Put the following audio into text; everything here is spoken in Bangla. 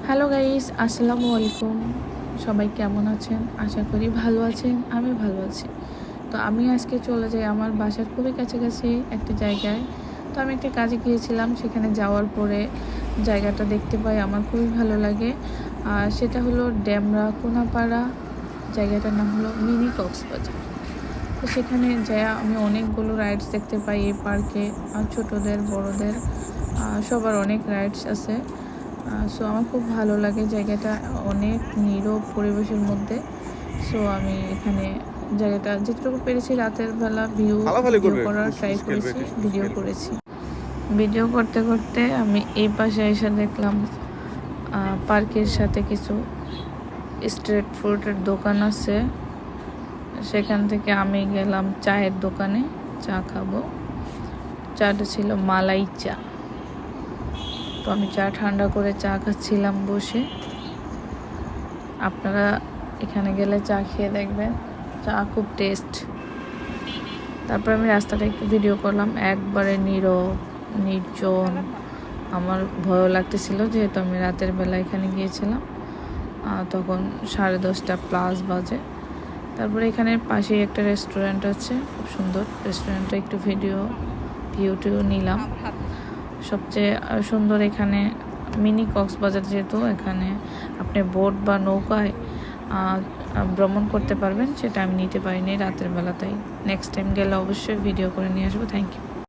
হ্যালো গাইস, আসসালামু আলাইকুম। সবাই কেমন আছেন? আশা করি ভালো আছেন। আমি ভালো আছি। তো আমি আজকে চলে যাই আমার বাসার খুবই কাছাকাছি একটা জায়গায়। তো আমি একটা কাজে গিয়েছিলাম, সেখানে যাওয়ার পরে জায়গাটা দেখতে পাই আমার খুবই ভালো লাগে। আর সেটা হলো ডেমরা কোনাপাড়া। জায়গাটার নাম হলো মিনি কক্সবাজার। তো সেখানে যাই আমি অনেকগুলো রাইডস দেখতে পাই এই পার্কে। ছোটদের বড়দের সবার অনেক রাইডস আছে। সো আমার খুব ভালো লাগে জায়গাটা, অনেক নীরব পরিবেশের মধ্যে। সো আমি এখানে জায়গাটা যেটুকু পেরেছি রাতের বেলা ফালাফালি ভিডিও করবে, করার কুস ট্রাই কুস খেলবে, করেছি, টিস কুস ভিডিও খেলবে। করেছি। ভিডিও করতে করতে আমি এই পাশে এসে দেখলাম পার্কের সাথে কিছু স্ট্রিট ফুডের দোকান আছে। সেখান থেকে আমি গেলাম চায়ের দোকানে, চা খাবো। চাটা ছিল মালাই চা। তো আমি চা ঠান্ডা করে চা খাচ্ছিলাম বসে। আপনারা এখানে গেলে চা খেয়ে দেখবেন, চা খুব টেস্ট। তারপর আমি রাস্তাটা একটু ভিডিও করলাম, একবারে নীরব নির্জন। আমার ভয়ও লাগতেছিল যেহেতু আমি রাতের বেলা এখানে গিয়েছিলাম, তখন 10:30+ বাজে। তারপরে এখানে পাশেই একটা রেস্টুরেন্ট আছে, খুব সুন্দর রেস্টুরেন্টটা, একটু ভিউ নিলাম। সবচেয়ে সুন্দর এখানে মিনি কক্সবাজার, যেহেতু এখানে আপনি বোট বা নৌকায় ভ্রমণ করতে পারবেন, সেটা আমি নিতে পারিনি রাতের বেলা। তাই নেক্সট টাইম গেলে অবশ্যই ভিডিও করে নিয়ে আসবো। Thank you.